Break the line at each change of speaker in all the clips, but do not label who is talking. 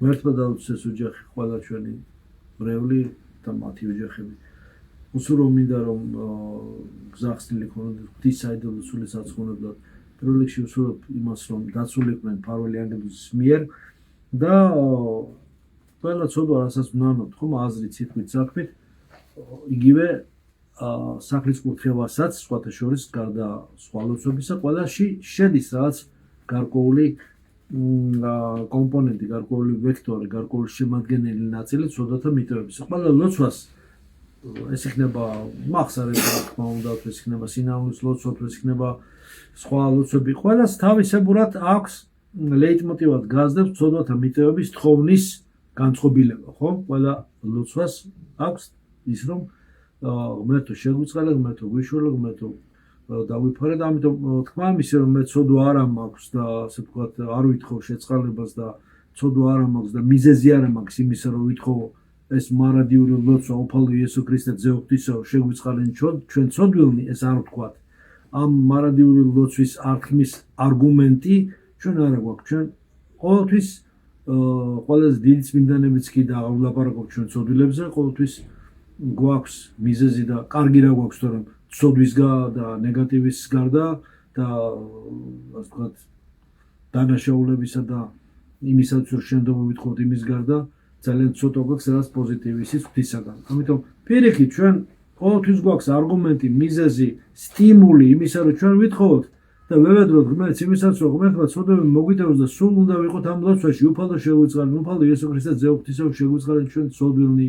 ღმერთმა დაუწეს ოჯახი ყველა ჩვენი მრევლი და მათი ოჯახები. უსურო მინდა რომ გზახსნილი ქონოდეთ ღვთის საიდუმლო სული საცხონებლად. პირველ რიგში უსურვებ იმას რომ დაცულიყვნენ მფარველი ანგელოზის მიერ და ყველა ცოდვა რასაც ვნანობთ ხომ აზრით სიტყვით საქმით იგივე სახლის კურთხევასაც სხვათა შორის გარდა სხვა ლოცვებისა ყველაში შედის რაღაც გარკვეული კომპონენტი, გარკვეული ვექტორი, გარკვეული შემადგენელი ნაწილი ცოდვათა მიტოვების. ყველა ლოცვას ეს იქნება მახსარება, რა თქმა უნდა, ეს იქნება სინაულის ლოცვა, ეს იქნება სხვა ლოცვები. ყველას თავისებურად აქვს ლეიტმოტივად გაზდებს ცოდვათა მიტოვების თხოვნის განწყობილება, ხო? ყველა ლოცვას აქვს ის რომ ღმერთო შეგვიწყალე, ღმერთო გვიშველე, ღმერთო დავიფარე და ამიტომ თქვა მისე რომ მე ცოდვა არ მაქვს და ასე ვთქვათ არ ვითხოვ შეწყალებას და ცოდვა არ მაქვს და მიზეზი არ მაქვს იმისა რომ ვითხოვ ეს მარადიული ლოცვა უფალო იესო ქრისტე ძე ღვთისაო შეგვიწყალენ ჩვენ ცოდვილნი ეს არ ვთქვათ ამ მარადიული ლოცვის არქმის არგუმენტი ჩვენ არ გვაქვს ჩვენ ყოველთვის ყველაზე დიდი წმინდანებიც კი და ვლაპარაკობ ჩვენ ცოდვილებზე ყოველთვის გვაქვს მიზეზი და კარგი რა გვაქვს თორემ ცოდვის და ნეგატივის გარდა და ასე ვთქვათ დანაშაულებისა და იმისაც რომ შენდობა ვითხოვთ იმის გარდა ძალიან ცოტა გვაქვს რაღაც პოზიტივისის ღვთისაგან. ამიტომ პირიქით ჩვენ ყოველთვის გვაქვს არგუმენტი, მიზეზი, სტიმული იმისა რომ ჩვენ ვითხოვოთ და ვევედროთ ღმერთს იმისაც რომ ღმერთმა ცოდვები მოგვიტევოს და სულ უნდა ვიყოთ ამ ლოცვაში უფალო შეგვიწყალენ, უფალო იესო ქრისტე ძე ღვთისაო შეგვიწყალენ ჩვენ ცოდვილნი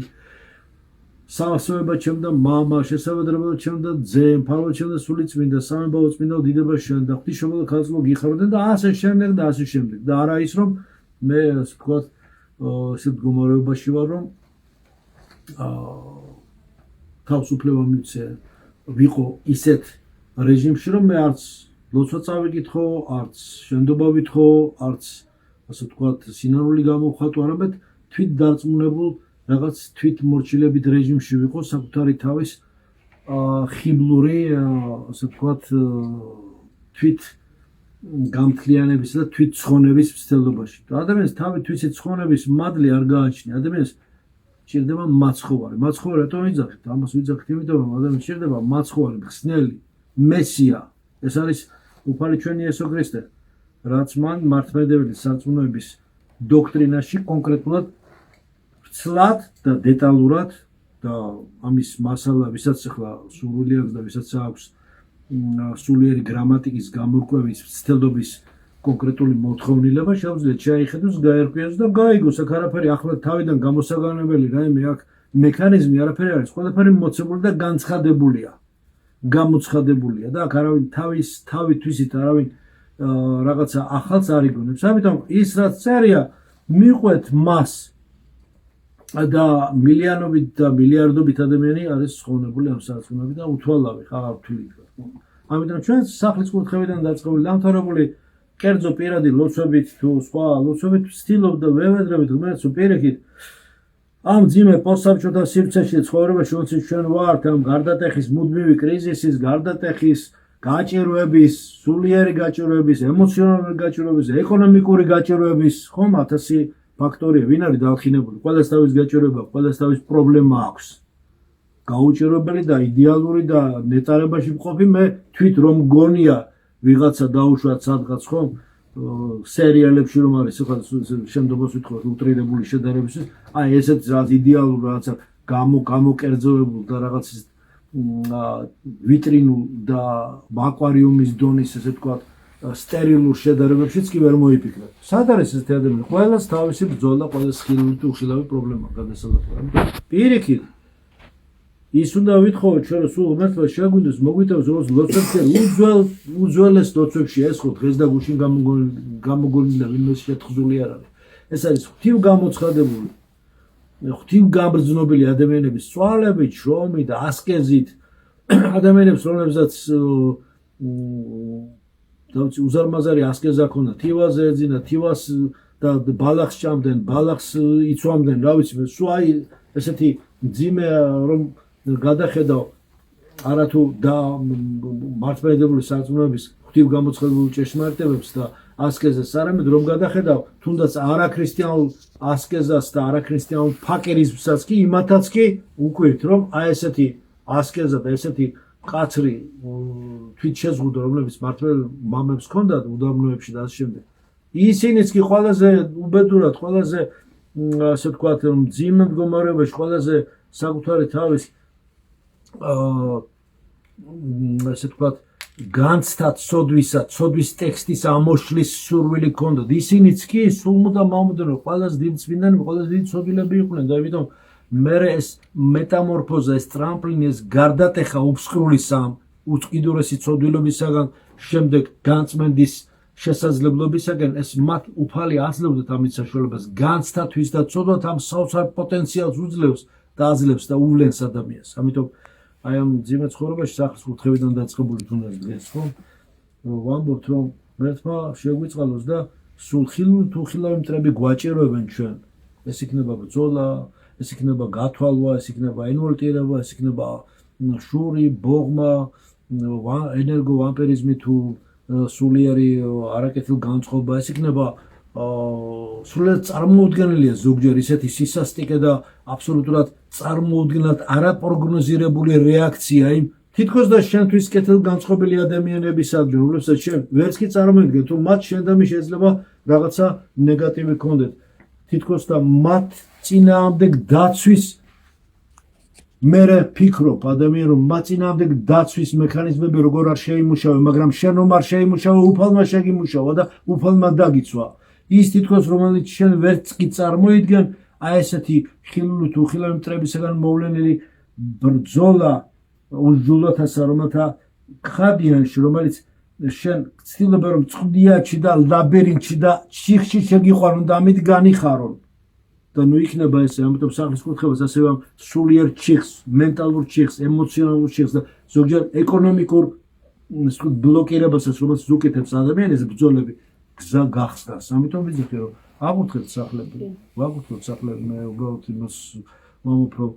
სასწაულება ჩემდა მამა შესაბამისად ჩემდა ძე მფარველი ჩემდა სულიწმინდა სამებაო წმინდა დიდება შენ და ღვთისმშობელი ქალწულო გიხარებოდნენ და ასე შემდეგ და ასე შემდეგ და არა ის რომ მე ასე ვთქვათ ისეთ მდგომარეობაში ვარ რომ თავისუფლება მივცე ვიყო ისეთ რეჟიმში რომ მე არც ლოცვა წავიკითხო არც შენდობა ვითხოვ არც ასე ვთქვათ სინანული გამოვხატო არამედ თვით დარწმუნებულ რაღაც თვით მორჩილებით რეჟიმში ვიყო საკუთარი თავის ხიბლური ასე ვთქვათ თვით გამთლიანების და თვით ცხონების მცდელობაში. ადამიანს თავი თვითი ცხონების მადლი არ გააჩნია. ადამიანს სჭირდება მაცხოვარი. მაცხოვარი რატომ ვიძახით? ამას ვიძახით იმიტომ რომ ადამიანს სჭირდება მაცხოვარი, ხსნელი, მესია. ეს არის უფალი ჩვენი იესო ქრისტე, რაც მან მართლმადიდებელი სარწმუნოების დოქტრინაში კონკრეტულად ცლად და დეტალურად და ამის მასალა ვისაც ახლა სურვილი აქვს და ვისაც აქვს სულიერი გრამატიკის გამორკვევის მცდელობის კონკრეტული მოთხოვნილება შეუძლია შეაიხედოს, გაერკვიოს და გაიგოს. აქ არაფერი ახლა თავიდან გამოსაგანებელი რაიმე აქ მექანიზმი არაფერი არის, ყველაფერი მოცემული და განცხადებულია. გამოცხადებულია და აქ არავინ თავი თვისით არავინ რაღაცა ახალს არ იგონებს. ამიტომ ის რაც წერია მიყვეთ მას და მილიონობით და მილიარდობით ადამიანი არის სხოვნებული ამ სარწმუნოებით და უთვალავი ხაღარ თვლით. ამიტომ ჩვენ სახლის კურთხევიდან დაწყებული დამთავრებული კერძო პირადი ლოცვებით თუ სხვა ლოცვებით ვცდილობ და ვევედრებით ღმერთს პირიქით ამ ძიმე პოსტსაბჭოთა სივრცეში ცხოვრებაში როცა ჩვენ ვართ ამ გარდატეხის მუდმივი კრიზისის, გარდატეხის, გაჭირვების, სულიერი გაჭირვების, ემოციონალური გაჭირვების, ეკონომიკური გაჭირვების, ხომ 1000 ფაქტორია, ვინ არის დაალხინებული? ყველას თავის გაჭირვება, ყველას თავის პრობლემა აქვს. გაუჭირვებელი და იდეალური და ნეტარებაში მყოფი მე თვით რომ გონია ვიღაცა დაუშვათ სადღაც ხომ სერიალებში რომ არის ხა შემდობას ვითხოვთ უტრირებული შედარებისთვის აი ესეთ რაღაც იდეალურ რაღაცა გამოკერძოებულ და რაღაც ვიტრინულ და აკვარიუმის დონის ესე ვთქვათ სტერილურ შედარებებშიც კი ვერ მოიფიქრებ. სად არის ესეთი ადამიანი? ყველას თავისი ბრძოლა, ყველას ხილული თუ ხილავი პრობლემა გადასალაპარაკო. პირიქით ის უნდა ვითხოვოთ ჩვენ რომ სულ ღმერთმა შეგვინდოს მოგვიტევოს როგორც ლოცვებში უძველეს ლოცვებში ეს ხო დღეს და გუშინ გამოგონილი ვინმე შეთხზული არ არის. ეს არის ღვთივ გამოცხადებული ღვთივ გამბრძნობილი ადამიანების სვალებით, შრომით, ასკეზით ადამიანებს რომლებსაც დავიცი უზარმაზარი ასკეზა ქონდა, თივაზე ეძინა, თივას და ბალახს ჭამდნენ, ბალახს იცვამდნენ, რა ვიცი, სულ აი ესეთი ძიმე რომ გადახედავ არათუ და მართლმადიდებელი სარწმუნოების ღვთივ გამოცხადებული ჭეშმარიტებებს და ასკეზას, არამედ რომ გადახედავ თუნდაც არაქრისტიანულ ასკეზას და არაქრისტიანულ ფაკერიზმსაც კი იმათაც კი უკვირთ რომ აი ესეთი ასკეზა და ესეთი კაცრი თვითშეზღუდვა რომლებიც მართლ მამებს ჰქონდათ უდაბნოებში და ასე შემდეგ ისინიც კი ყველაზე უბედურად ყველაზე ასე ვთქვათ მძიმე მდგომარეობაში ყველაზე საკუთარი თავის ასე ვთქვათ განცდად ცოდვის ტექსტის ამოშლის სურვილი ჰქონდათ ისინიც კი სულ მუდამ ამოდენ ყველაზე დიდი წმინდანები ყველაზე დიდი ცოდვილები იყვნენ და ამიტომ მე ეს მეტამორფოზა ეს ტრამპლინი ეს გარდატეხა უფსკრულის ამ უწყიდურესი ცოდვილობისაგან შემდეგ განწმენდის შესაძლებლობისაგან ეს მათ უფალი აძლევდათ ამით საშუალებას განცდათვის და ცოდვათ ამ საოცარ პოტენციალს უძლევს და აძლევს და უვლენს ადამიანს ამიტომ აი ამ ძიმე ცხოვრებაში სახლის კუთხევიდან დაწყებული თუნდაც დღეს ხო ვამბობთ რომ მერთმა შეგვიწყალოს და სულ თუ ხილავი მტრები გვაჭიროებენ ჩვენ ეს იქნება ბრძოლა ეს იქნება გათვალვა ეს იქნება ინვოლტირება ეს იქნება შური ბოღმა ენერგო ვამპირიზმი თუ სულიერი არაკეთილ განწყობა ეს იქნება სრულად წარმოუდგენელია ზოგჯერ ისეთი სისასტიკე და აბსოლუტურად წარმოუდგენლად არაპროგნოზირებული რეაქცია იმ თითქოს და შენთვის კეთილ განწყობილი ადამიანებისადმი რომლებსაც შენ ვერც კი წარმოვიდგენ თუ მათ შენდამი შეიძლება რაღაცა ნეგატივი გქონდეთ თითქოს და მათ წინააღმდეგ დაცვის მე ფიქრობ ადამიანი რომ მათ წინააღმდეგ დაცვის მექანიზმები როგორ არ შეიმუშავა მაგრამ შენ რომ არ შეიმუშავა უფალმა შეგიმუშავა და უფალმა დაგიცვა ის თითქოს რომელიც შენ ვერც კი წარმოიდგენ აი ესეთი ხილული თუ ხილავი მტრებისგან მოვლენილი ბრძოლა უჯულოთასა რომელთა ხადიანში რომელიც შენ ცდილობენ რომ წვდიაჩი და ლაბირინთში და შიხში შეგიყვანონ და ამით განიხარონ და ნუ იქნება ესე ამიტომ სახლის კუთხებას ასევე ამ სულიერ ჩიხს მენტალურ ჩიხს ემოციონალურ ჩიხს და ზოგჯერ ეკონომიკურ ბლოკირებასაც რომელიც ზუკეთებს ადამიანებს ბრძოლები გზა გახსნას ამიტომ ვიზიქრე რომ აღუთხეთ სახლები მე უბრალოდ იმას ვამბობ რომ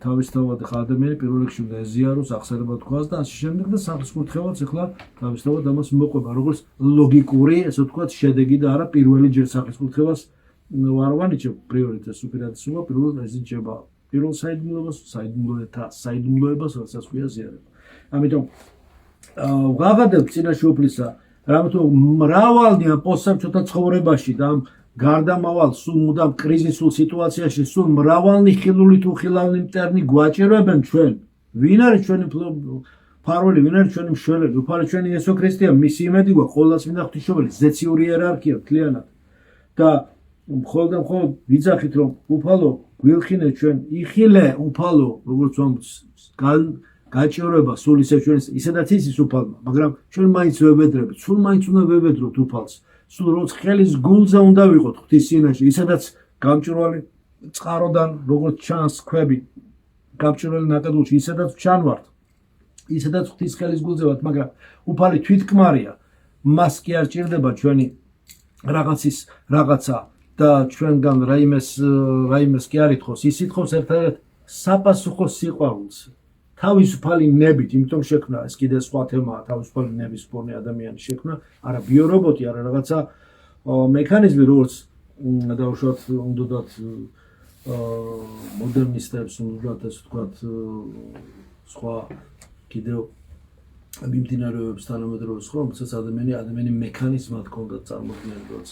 თავისთავად ხა ადამიანი პირველ რიგში უნდა ეზიაროს ახსენება თქვას და ასე შემდეგ და სახლის კუთხევაც ახლა თავისთავად ამას მოყვება როგორც ლოგიკური ესე ვთქვათ შედეგი და არა პირველი ჯერ სახლის კუთხევას არ ვანიჭებ პრიორიტეტს უპირატესობა პირველად ეზიჭება პირველ საიდუმლოებას რასაც ქვია ზიარება ამიტომ ვაღადებ წინაშე უფლისა რამეთო მრავალნი ამ პოსტსაბჭოთა ცხოვრებაში და ამ გარდამავალ სულ მუდამ კრიზისულ სიტუაციაში სულ მრავალნი ხილული თუ ხილავი მტერნი გვაჭიროებენ ჩვენ ვინ არის ჩვენი ფარველი ვინ არის ჩვენი მშველები უფალი ჩვენი იესო ქრისტეა მისი იმედი გვაქვს ყოვლადწმინდა ღვთისმშობელი ზეციური იერარქია მთლიანად და მხოლოდ ვიძახით რომ უფალო გვილხინე ჩვენ იხილე უფალო როგორც გაჭიროება სულ ისე ჩვენს ისედაც ის უფალმა მაგრამ ჩვენ მაინც ვევედრებით სულ მაინც უნდა ვევედროთ უფალს სულ როგორც ხელის გულზე უნდა ვიყოთ ღვთის წინაშე ისედაც გამჭვირვალე წყაროდან როგორც ჩანს ქვები გამჭვირვალე ნაკადულში ისედაც ჩანვართ ისედაც ღვთის ხელის გულზე ვართ მაგრამ უფალი თვითკმარია მას კი არ ჭირდება ჩვენი რაღაცა და ჩვენგან რაიმეს კი არ ითხოვს ის ითხოვს ერთადერთ საპასუხო სიყვარულს თავისუფალი ნებით იმიტომ შექმნა ეს კიდე სხვა თემაა თავისუფალი ნების ფონი ადამიანის შექმნა არა ბიორობოტი არა რაღაცა მექანიზმი როგორც დაუშვათ უნდათ მოდერნისტებს უნდათ ასე ვთქვათ სხვა კიდევ მიმდინარეობებს თანამედროვე სხვა რომელსაც ადამიანი მექანიზმად ჰქონდა წარმოქმნილი როგორც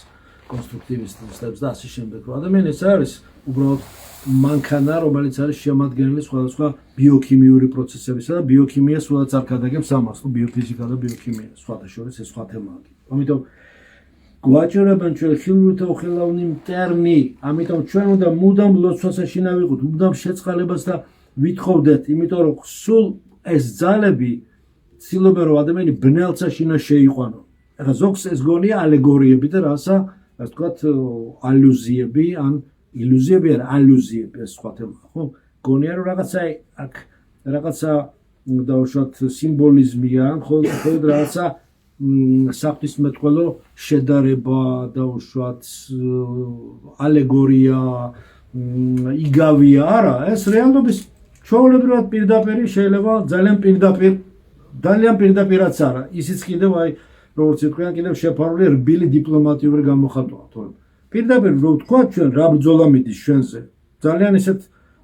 კონსტრუქტივისტებს და ასე შემდეგ რომ ადამიანი ეს არის უბრალოდ მანქანა რომელიც არის შემადგენელი სხვადასხვა ბიოქიმიური პროცესებისა და ბიოქიმია სულაც არ გადაგებს ამას თუ ბიოფიზიკა და ბიოქიმია სხვათა შორის ეს სხვა თემაა ამიტომ გვაჭიროებენ ჩვენ ხილული თუ ხილავი მტერნი ამიტომ ჩვენ უნდა მუდამ ლოცვასაში ნავიყოთ მუდამ შეწყალებას და ვითხოვდეთ იმიტომ რომ სულ ეს ძალები ცდილობენ რომ ადამიანი ბნელცაში უნდა შეიყვანო ახლა ზოგს ეს გონია ალეგორიები და რასა ასე ვთქვათ ალუზიები ან ილუზიები არა ალუზიები ეს სხვა თემაა ხო გონია რომ რაღაცა დაუშვათ სიმბოლიზმია ხოლმე რაღაცა საღვთისმეტყველო შედარება დაუშვათ ალეგორია იგავია არა ეს რეალობის ჩვეულებრივად პირდაპირ შეიძლება ძალიან პირდაპირაც არა ისიც კიდევ აი როგორც თქვენ კიდევ შეფარული რბილი დიპლომატიური გამოხატვა თორემ პირდაპირ რო ვთქვა ჩვენ რა ბრძოლა მიდის ჩვენზე ძალიან ისეთ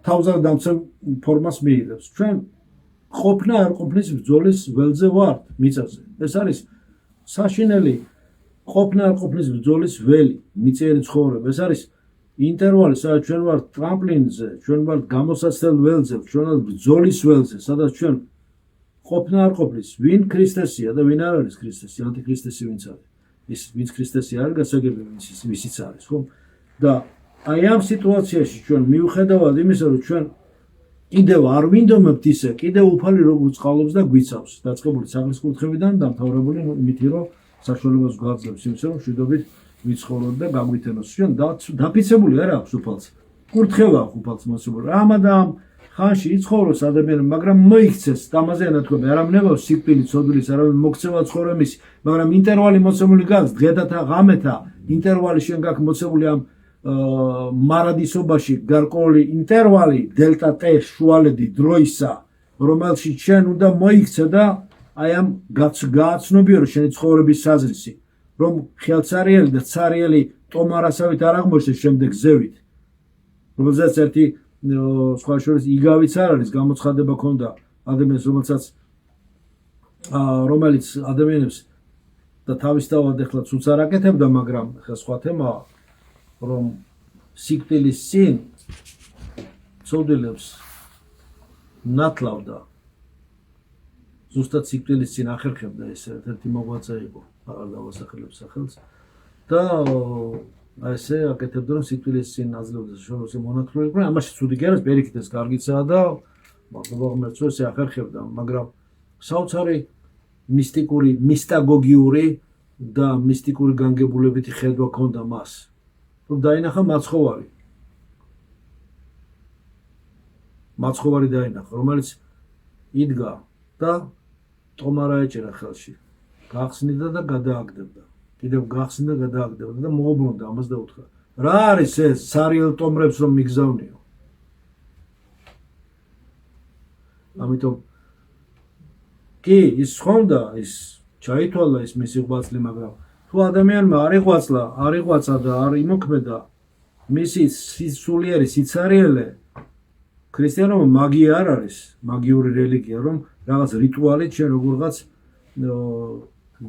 თავზარდამცემ ფორმას მიიღებს ჩვენ ყოფნა არ ყოფნის ბრძოლის ველზე ვართ მიწაზე ეს არის საშინელი ყოფნა არ ყოფნის ბრძოლის ველი მიწიერი ცხოვრება ეს არის ინტერვალი სადაც ჩვენ ვართ ტრამპლინზე ჩვენ ვართ გამოსაცდელ ველზე ჩვენ ვართ ბრძოლის ველზე სადაც ჩვენ ყოფნა არ ყოფნის ვინ ქრისტესია და ვინ არ არის ქრისტესი ანტიქრისტესი ვინც არის ის ვინც ქრისტესი არის გასაგებია ვისიც არის ხო და აი ამ სიტუაციაში ჩვენ მიუხედავად იმისა რომ ჩვენ კიდევ არ ვინდომებთ ისე კიდევ უფალი როგორ წყალობს და გვიცავს დაწყებული სახლის კუთხევიდან დამთავრებული იმითი რომ საშუალებას გვაძლევს იმის რომ შვიდობით ვიცხოვროთ და გამვითენოს ჩვენ დაფიცებული არ აქვს უფალს კურთხევა უფალს მოსული რამადამ ხანში იცხოვროს ადამიანები მაგრამ მოიქცეს ამაზე ანათქვამი არ ამნებავს სიკვდილის ცოდვილის არავინ მოქცევა ცხოვრების მაგრამ ინტერვალი მოცემული გაქვს დღეთა და ღამეთა ინტერვალი შენ გაქვს მოცემული ამ მარადისობაში გარკვეული ინტერვალი დელტა ტ შუალედი დროისა რომელშიც შენ უნდა მოიქცე და აი ამ გააცნობიო რომ შენი ცხოვრების საზრისი რომ ხელცარიელი და ცარიელი ტომარასავით არ აღმოჩნდეს შემდეგ ზევით რომელზეც ერთი სხვა შორის იგავიც არ არის გამოცხადება ქონდა ადამიანს რომელიც ადამიანებს და თავისთავად ეხლა ცუც არ აკეთებდა მაგრამ ხა სხვა თემაა რომ სიკვდილის წინ ცოდვილებს ნათლავდა ზუსტად სიკვდილის წინ ახერხებდა ეს ერთ-ერთი მოღვაწე იყო არ დავასახელებ სახელს და ესე აკეთებდა რომ სიკვდილის წინ აძლევდა შოროსი მონათლული იყო ამაში ცუდი კი არის პირიქით ეს კარგიცაა და მადლობა ღმერთს ესე ახერხებდა მაგრამ საოცარი მისტიკური მისტაგოგიური და მისტიკური განგებულებითი ხედვა ჰქონდა მას რომ დაინახა მაცხოვარი დაინახა რომელიც იდგა და ტომარა ეჭერა ხელში გახსნიდა და გადააგდებდა კიდევ გახსნიდა და გადააგდებდა და მოუბრუნდა ამას და უთხრა რა არის ეს სარიელ ტომრებს რომ მიგზავნიო ამიტომ კი ის ხონდა ის ჩაითვალა ის მისი ღვაწლი მაგრამ თუ ადამიანმა არ იღვაცა და არ იმოქმედა მისი სულიერი სიცარიელე ქრისტიანობა მაგია არ არის მაგიური რელიგია რომ რაღაც რიტუალით შენ როგორღაც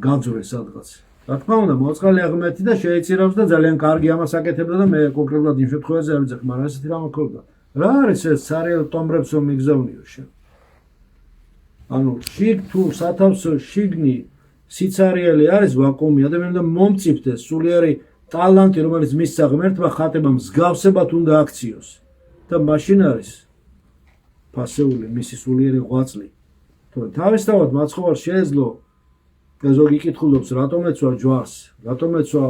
გაძვრე სადღაც რა თქმა უნდა მოწყალია ღმერთი და შეეწირავს და ძალიან კარგი ამას აკეთებდა და მე კონკრეტულად იმ შემთხვევაში არ ვიცი მაგრამ ესეთი რამ მქონდა რა არის ეს სარიელ ტომრებს რომ მიგზავნიო შენ ანუ შიგ თუ სათავსო შიგნი სიცარიელი არის ვაკუუმი ადამიანმა მომწიფდეს სულიერი ტალანტი რომელიც მისცა ღმერთმა ხატება მსგავსებად უნდა აქციოს და მაშინ არის ფასეული მისი სულიერი ღვაწლი თორე თავისთავად მაცხოვარს შეეძლო ზოგი კითხულობს რატომ ეცვა ჯვარს რატომ ეცვა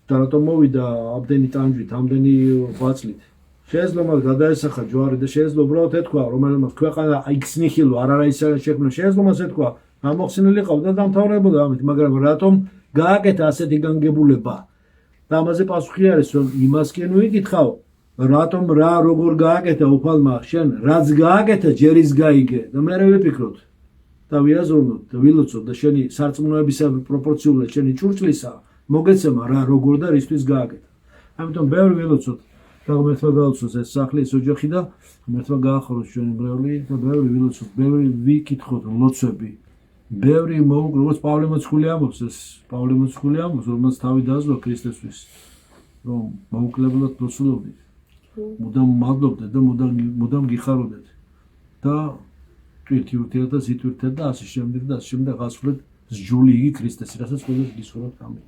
და რატომ მოვიდა ამდენი ტანჯვით ამდენი ღვაწლით შეეძლო მას გადაესახა ჯვარი და შეეძლო უბრალოდ ეთქვა რომელმაც ქვეყანა იქსნიხილო არაისაა შექმნა შეეძლო მას ეთქვა ამოხსნილი ყავდა და დამთავრებოდა ამით მაგრამ რატომ გააკეთა ასეთი განგებულება და ამაზე პასუხი არის რომ იმას კი ვიკითხავ რატომ რა როგორ გააკეთა უფალმა შენ რაც გააკეთა ჯერ ის გაიგე და მე ვიფიქროთ და ვიაზროვნოთ და ვილოცოთ და შენი სარწმუნოებისა პროპორციულად შენი ჭურჭლისა მოგეცემა რა როგორ და რისთვის გააკეთა ამიტომ ბევრი ვილოცოთ და ღმერთმა გაუწოს ეს სახლი ეს ოჯახი და ღმერთმა გაახოროს ჩვენი მრევლი და ბევრი ვილოცოთ ბევრი ვიკითხოთ ლოცვები ბევრი როგორც პავლე მოციქული ამბობს ეს პავლე მოციქული ამბობს რომელსაც თავი დაასვა ქრისტესთვის რომ მოუკლებლად ლოცულობდით მუდამ მადლობდეთ და მუდამ გიხარობდეთ და თვითი ურთიერთად და ზით ურთიერთად და ასე შემდეგ გასვლით სჯული იგი ქრისტესი რასაც ყველას გისურვებთ ამინ